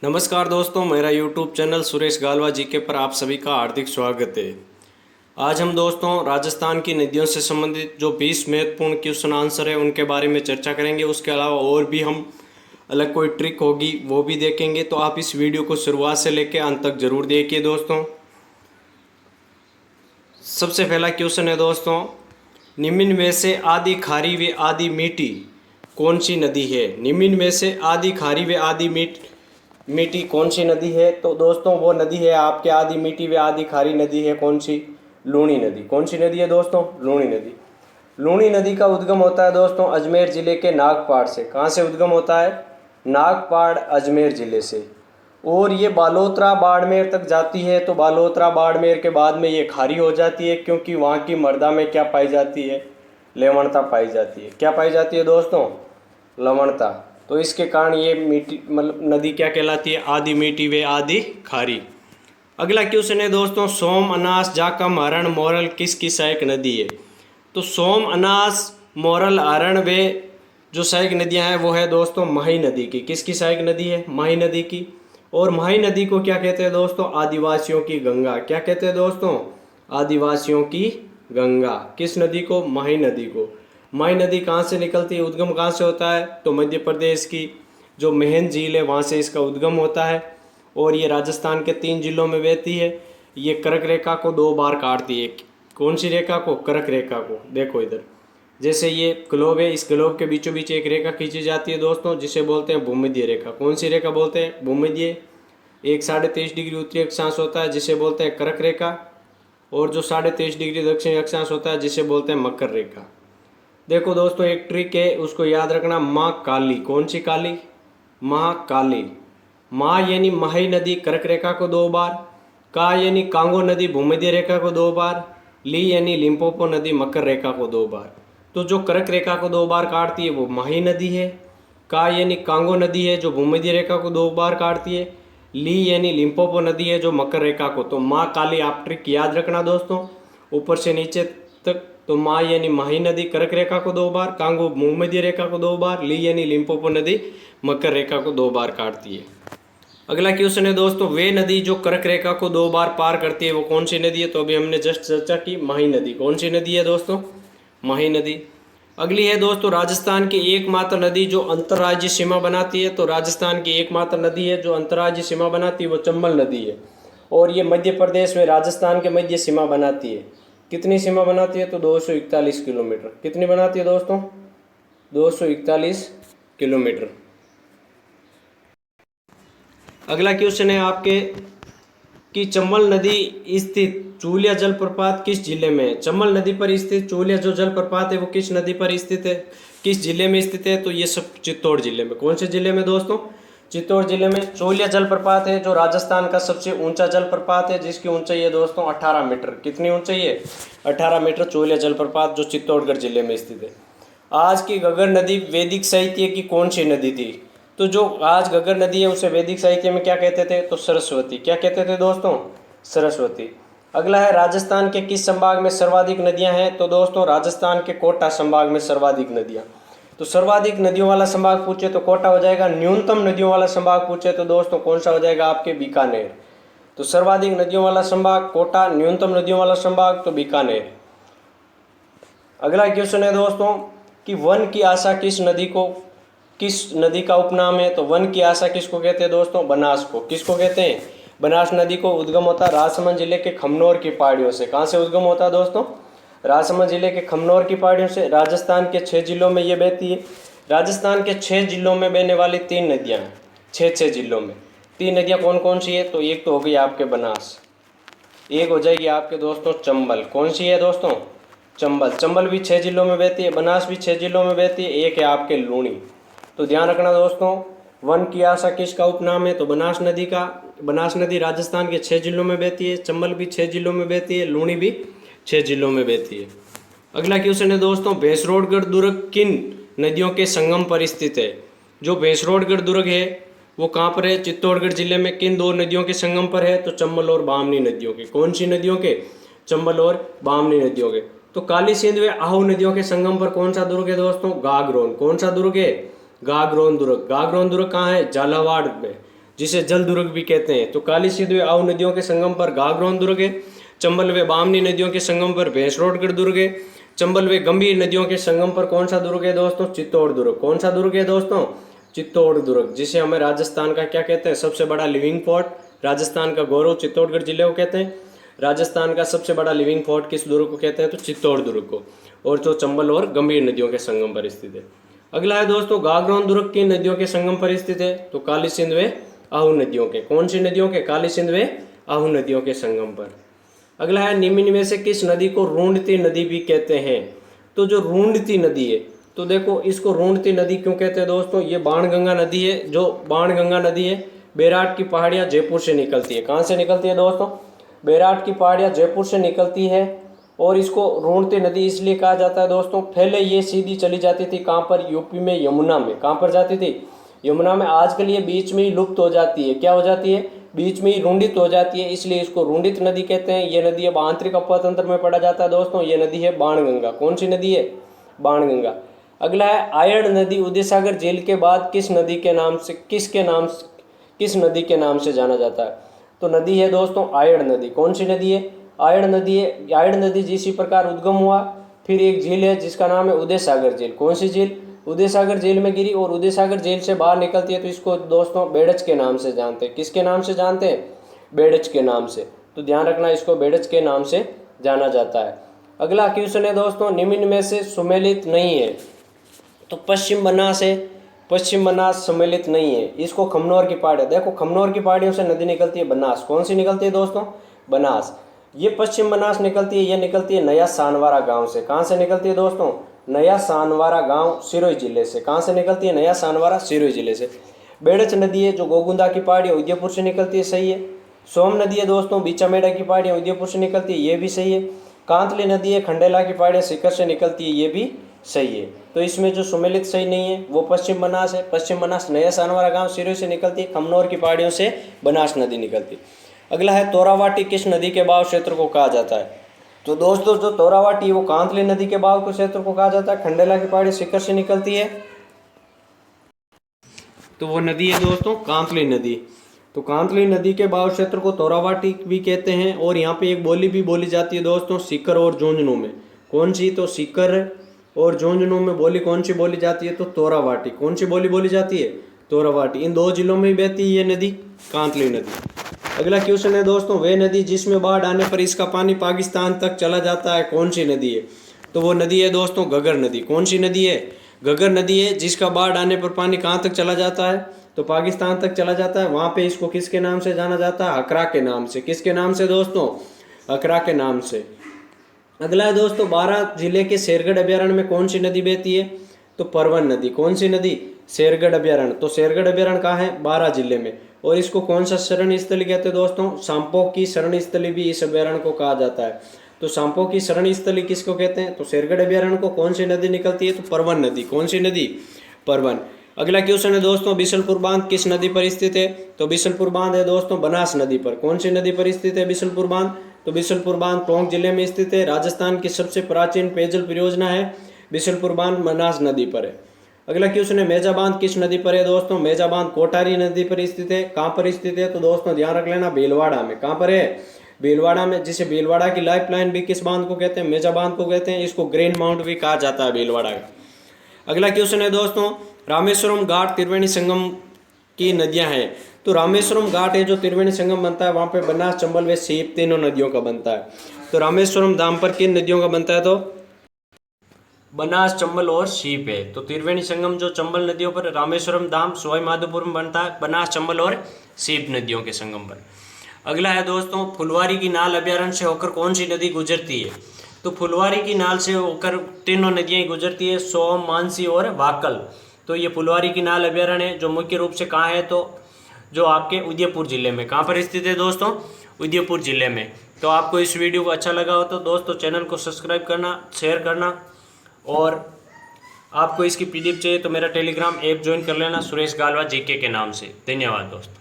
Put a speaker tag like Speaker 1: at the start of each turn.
Speaker 1: नमस्कार दोस्तों, मेरा YouTube channel Suresh Galva GK पर आप सभी का हार्दिक स्वागत है। आज हम दोस्तों राजस्थान की नदियों से संबंधित जो 20 महत्वपूर्ण क्वेश्चन आंसर है उनके बारे में चर्चा करेंगे। उसके अलावा और भी हम अलग कोई ट्रिक होगी वो भी देखेंगे, तो आप इस वीडियो को शुरुआत से लेकर अंत तक जरूर देखिए दोस्तों। सबसे पहला क्वेश्चन है दोस्तों, निम्न में से आधी खारी व आधी मीठी कौन सी नदी है? निम्न में से आधी खारी व आधी मीठी कौन सी नदी है? तो दोस्तों वो नदी है आपके आधी मीठी व आधी खारी नदी है। कौन सी? लूणी नदी। कौन सी नदी है दोस्तों? लूणी नदी। लूणी नदी का उद्गम होता है दोस्तों अजमेर जिले के नागपाड़ से। कहाँ से उद्गम होता है? नागपाड़ अजमेर जिले से। और ये बालोतरा बाड़मेर तक जाती है। तो बालोतरा बाड़मेर के बाद में ये खारी हो जाती है, क्योंकि वहाँ की मृदा में क्या पाई जाती है? लवणता पाई जाती है। क्या पाई जाती है दोस्तों? लवणता। तो इसके कारण ये मीठी मतलब नदी क्या कहलाती है? आधी मीठी व आधी खारी। अगला क्वेश्चन है दोस्तों, सोम, अनास, जाकम, हरण, मोरल किसकी सहायक नदी है? तो सोम, अनास, मोरल, हरण वे जो सहायक नदियां हैं वो है दोस्तों माही नदी की। किसकी सहायक नदी है? माही नदी की। और माही नदी को क्या कहते हैं दोस्तों? आदिवासियों की गंगा। क्या कहते हैं दोस्तों? आदिवासियों की गंगा। किस नदी को? माही नदी को। माही नदी कहाँ से निकलती है? उद्गम कहाँ से होता है? तो मध्य प्रदेश की जो मेहन झील है वहाँ से इसका उद्गम होता है। और ये राजस्थान के 3 जिलों में बहती है। ये कर्क रेखा को 2 बार काटती है। कौन सी रेखा को? कर्क रेखा को। देखो इधर, जैसे ये ग्लोब है, इस ग्लोब के बीचों बीच एक रेखा खींची जाती है दोस्तों, जिसे बोलते हैं भूमध्य रेखा। कौन सी रेखा बोलते हैं? भूमध्य। एक 23.5 डिग्री उत्तरी अक्षांश होता है जिसे बोलते हैं कर्क रेखा, और जो 23.5 डिग्री दक्षिणी अक्षांश होता है जिसे बोलते हैं मकर रेखा। देखो दोस्तों, एक ट्रिक है, उसको याद रखना। माँ काली। कौन सी काली? माँ काली। माँ यानी माही नदी कर्क रेखा को 2 बार, का यानी कांगो नदी भूमध्य रेखा को 2 बार, ली यानी लिम्पोपो नदी मकर रेखा को 2 बार। तो जो कर्क रेखा को 2 बार काटती है वो माही नदी है। का यानी कांगो नदी है जो भूमध्य रेखा को 2 बार काटती है। ली यानी लिम्पोपो नदी है जो मकर रेखा को। तो माँ काली आप ट्रिक याद रखना दोस्तों, ऊपर से नीचे तक। तो माँ यानी माही नदी कर्क रेखा को 2 बार, कांगो भूमध्य रेखा को 2 बार, ली यानी लिम्पोपो नदी मकर रेखा को 2 बार काटती है। अगला क्वेश्चन है दोस्तों, वे नदी जो कर्क रेखा को 2 बार पार करती है वो कौन सी नदी है? तो अभी हमने जस्ट चर्चा की, माही नदी। कौन सी नदी है दोस्तों? माही नदी। अगली है दोस्तों, राजस्थान की एकमात्र नदी जो अंतर्राज्यीय सीमा बनाती है। तो राजस्थान की एकमात्र नदी है जो अंतर्राज्यीय सीमा बनाती है वो चंबल नदी है। और ये मध्य प्रदेश में राजस्थान के मध्य सीमा बनाती है। कितनी सीमा बनाती है? तो 241 किलोमीटर। कितनी बनाती है दोस्तों? 241 किलोमीटर। अगला क्वेश्चन है आपके कि चंबल नदी स्थित चूलिया जलप्रपात किस जिले में है? चंबल नदी पर स्थित चूलिया जो जलप्रपात है वो किस नदी पर स्थित है? किस जिले में स्थित है? तो ये सब चित्तौड़ जिले में। कौन से जिले में दोस्तों? चित्तौड़ जिले में चूलिया जलप्रपात है जो राजस्थान का सबसे ऊंचा जलप्रपात है, जिसकी ऊंचाई है दोस्तों 18 मीटर। कितनी ऊंचाई है? 18 मीटर चूलिया जलप्रपात जो चित्तौड़गढ़ जिले में स्थित है। आज की घग्गर नदी वैदिक साहित्य की कौन सी नदी थी? तो जो आज घग्गर नदी है उसे वैदिक साहित्य में क्या कहते थे? तो सरस्वती। क्या कहते थे दोस्तों? सरस्वती। अगला है, राजस्थान के किस संभाग में सर्वाधिक नदियां हैं? तो दोस्तों राजस्थान के कोटा संभाग में सर्वाधिक नदियां। तो सर्वाधिक नदियों वाला संभाग पूछे तो कोटा हो जाएगा। न्यूनतम नदियों वाला संभाग पूछे तो दोस्तों कौन सा हो जाएगा? आपके बीकानेर। तो सर्वाधिक नदियों वाला संभाग कोटा, न्यूनतम नदियों वाला संभाग तो बीकानेर। अगला क्वेश्चन है दोस्तों कि वन की आशा किस नदी का उपनाम है? तो वन की आशा किसको कहते हैं दोस्तों? बनास को। किसको कहते हैं? बनास नदी को उद्गम होता है राजसमंद जिले के खमनोर की पहाड़ियों से। कहाँ से उद्गम होता है दोस्तों? राजसमंद जिले के खमनोर की पहाड़ियों से। राजस्थान के 6 जिलों में ये बहती है। राजस्थान के 6 जिलों में बहने वाली 3 नदियाँ हैं। 6 जिलों में 3 नदियाँ कौन कौन सी है? तो एक तो हो गई आपके बनास, एक हो जाएगी आपके दोस्तों चंबल। कौन सी है दोस्तों? चंबल। चंबल भी 6 जिलों में बहती है, बनास भी 6 जिलों में बहती है, एक है आपके लूणी। तो ध्यान रखना दोस्तों, वन की आशा किसका उपनाम है? तो बनास नदी का। बनास नदी राजस्थान के 6 जिलों में बहती है, चंबल भी 6 जिलों में बहती है, लूणी भी 6 जिलों में बहती है। अगला क्वेश्चन है दोस्तों, भैंसरोडगढ़ दुर्ग किन नदियों के संगम पर स्थित है? जो भैंसरोडगढ़ दुर्ग है वो कहाँ पर है? चित्तौड़गढ़ जिले में। किन 2 नदियों के संगम पर है? तो चंबल और बामनी नदियों के। कौन सी नदियों के? चंबल और बामनी नदियों के। तो काली सिंध व आहू नदियों के संगम पर कौन सा दुर्ग है दोस्तों? गागरोन। कौन सा दुर्ग है? गागरोन दुर्ग। गागरोन दुर्ग कहाँ है? झालावाड़ में। जिसे जल दुर्ग भी कहते हैं। तो काली सिंध व आहू नदियों के संगम पर गागरोन दुर्ग है। चंबल व बामनी नदियों के संगम पर भैंसरोडगढ़ दुर्ग है। चंबल व गंभीर नदियों के संगम पर कौन सा दुर्ग है दोस्तों? चित्तौड़ दुर्ग। कौन सा दुर्ग है दोस्तों? चित्तौड़ दुर्ग, जिसे हमें राजस्थान का क्या कहते हैं? सबसे बड़ा लिविंग फोर्ट, राजस्थान का गौरव चित्तौड़गढ़ जिले को कहते हैं। राजस्थान का सबसे बड़ा लिविंग फोर्ट किस दुर्ग को कहते हैं? तो चित्तौड़ दुर्ग को, और जो चंबल और गंभीर नदियों के संगम पर स्थित है। अगला है दोस्तों, गागरोन दुर्ग किन नदियों के संगम पर स्थित है? तो काली सिंध व आहू नदियों के। कौन सी नदियों के? काली सिंध व आहू नदियों के संगम पर। अगला है, निम्न में से किस नदी को रूंढती नदी भी कहते हैं? तो जो रूंढती नदी है, तो देखो इसको रूंढती नदी क्यों कहते हैं दोस्तों? ये बाणगंगा नदी है। जो बाणगंगा नदी है, बैराट की पहाड़ियाँ जयपुर से निकलती है। कहाँ से निकलती है दोस्तों? बैराट की पहाड़ियाँ जयपुर से निकलती है। और इसको रूंढती नदी इसलिए कहा जाता है दोस्तों, पहले ये सीधी चली जाती थी कहाँ पर? यूपी में यमुना में। कहाँ पर जाती थी? यमुना में। आजकल ये बीच में ही लुप्त हो जाती है। क्या हो जाती है? बीच में ही रूंढित हो जाती है, इसलिए इसको रूंढित नदी कहते हैं। ये नदी अब आंतरिक अपतंत्र में पड़ा जाता है दोस्तों। ये नदी है बाणगंगा। कौन सी नदी है? बाणगंगा। अगला है, आयड़ नदी उदय सागर झील के बाद किस नदी के नाम से किस नदी के नाम से जाना जाता है? तो नदी है दोस्तों आयड़ नदी। कौन सी नदी है? आयड़ नदी है। आयड़ नदी जिसी प्रकार उद्गम हुआ, फिर एक झील है जिसका नाम है उदय सागर झील। कौन सी झील? उदय सागर झील में गिरी और उदय सागर झील से बाहर निकलती है, तो इसको दोस्तों बेड़च के नाम से जानते हैं। किसके नाम से जानते हैं? बेड़च के नाम से। तो ध्यान रखना, इसको बेड़च के नाम से जाना जाता है। अगला क्वेश्चन है दोस्तों, निम्न में से सुमेलित नहीं है। तो पश्चिम बनास सम्मिलित नहीं है। इसको खमनोर की पहाड़ियाँ, देखो खमनोर की पहाड़ियों से नदी निकलती है बनास। कौन सी निकलती है दोस्तों? बनास। ये पश्चिम बनास निकलती है, ये निकलती है नया सानवारा गांव से। कहाँ से निकलती है दोस्तों? नया सानवारा गांव सिरोही जिले से। कहाँ से निकलती है? नया सानवारा सिरोही जिले से। बेड़च नदी है जो गोगुंदा की पहाड़ी उदयपुर से निकलती है, सही है। सोम नदी है दोस्तों बीचामेड़ा की पहाड़ी उदयपुर से निकलती है, ये भी सही है। कांतली नदी है खंडेला की पहाड़ियाँ सीकर से निकलती है, ये भी सही है। तो इसमें जो सुमेलित सही नहीं है वो पश्चिम बनास है। पश्चिम बनास नया सानवारा गांव सिरोही से निकलती है, खमनोर की पहाड़ियों से बनास नदी निकलती है। अगला है, तोरावाटी किस नदी के बहाव क्षेत्र को कहा जाता है? तो दोस्तों जो तोरावाटी है वो कांतली नदी के बहाव के क्षेत्र को कहा जाता है। खंडेला की पहाड़ी सीकर से निकलती है, तो वो नदी है दोस्तों कांतली नदी। तो कांतली नदी के बहाव क्षेत्र को तोरावाटी भी कहते हैं। और यहाँ पे एक बोली भी बोली जाती है दोस्तों सीकर और झुंझुनू में। कौन सी? तो सीकर और झुंझुनू में बोली कौन सी बोली जाती है? तो तोरावाटी। कौन सी बोली बोली जाती है? तोरावाटी। इन दो जिलों में बहती है ये नदी, कांतली नदी। अगला क्वेश्चन है दोस्तों, वे नदी जिसमें बाढ़ आने पर इसका पानी पाकिस्तान तक चला जाता है, कौन सी नदी है? तो वो नदी है दोस्तों घग्गर नदी। कौन सी नदी है? घग्गर नदी है, जिसका बाढ़ आने पर पानी कहाँ तक चला जाता है? तो पाकिस्तान तक चला जाता है। वहाँ पे इसको किसके नाम से जाना जाता है? हकरा के नाम से। किसके नाम से दोस्तों? हकरा के नाम से। अगला है दोस्तों, बारां जिले के शेरगढ़ अभ्यारण्य में कौन सी नदी बहती है? तो परवन नदी। कौन सी नदी? शेरगढ़ अभ्यारण्य। तो शेरगढ़ अभ्यारण्य कहाँ है? बारां जिले में। और इसको कौन सा शरण स्थली कहते हैं दोस्तों? सांपों की शरण स्थली भी इस अभ्यारण्य को कहा जाता है। तो सांपों की शरण स्थली किसको कहते हैं? तो शेरगढ़ अभ्यारण्य को। कौन सी नदी निकलती है? तो परवन नदी। कौन सी नदी? परवन। अगला क्वेश्चन है दोस्तों, बिशनपुर बांध किस नदी पर स्थित है? तो बिशनपुर बांध है दोस्तों बनास नदी पर। कौन सी नदी पर स्थित है बिशनपुर बांध? तो बिशनपुर बांध टोंक जिले में स्थित है। राजस्थान की सबसे प्राचीन पेयजल परियोजना है बिशनपुर बांध बनास नदी पर है। अगला क्वेश्चन है, मेजा बांध किस नदी पर है दोस्तों? मेजा बांध कोटारी नदी पर स्थित है। कहाँ पर स्थित है? तो दोस्तों ध्यान रख लेना, भीलवाड़ा में। कहाँ पर है? भीलवाड़ा में, जिसे भीलवाड़ा की लाइफ लाइन भी किस बांध को कहते हैं? मेजा बांध को कहते हैं। इसको ग्रेन माउंट भी कहा जाता है भीलवाड़ा का। अगला क्वेश्चन है दोस्तों, रामेश्वरम घाट त्रिवेणी संगम की नदियां हैं। तो रामेश्वरम घाट है जो त्रिवेणी संगम बनता है, वहां पे बनास चंबल व सीप तीनों नदियों का बनता है। तो रामेश्वरम धाम पर किन नदियों का बनता है? तो बनास चंबल और सीप है। तो त्रिवेणी संगम जो चंबल नदियों पर, रामेश्वरम धाम सवाई माधोपुर में बनता है बनास चंबल और सीप नदियों के संगम पर। अगला है दोस्तों, फुलवारी की नाल अभ्यारण्य से होकर कौन सी नदी गुजरती है? तो फुलवारी की नाल से होकर तीनों नदियां गुजरती है, सोम, मानसी और वाकल। तो ये फुलवारी की नाल अभ्यारण्य है जो मुख्य रूप से कहाँ है? तो जो आपके उदयपुर जिले में। कहाँ पर स्थित है दोस्तों? उदयपुर जिले में। तो आपको इस वीडियो को अच्छा लगा हो तो दोस्तों चैनल को सब्सक्राइब करना, शेयर करना, और आपको इसकी PDF चाहिए तो मेरा टेलीग्राम ऐप ज्वाइन कर लेना सुरेश गालवा जीके के नाम से। धन्यवाद दोस्तों।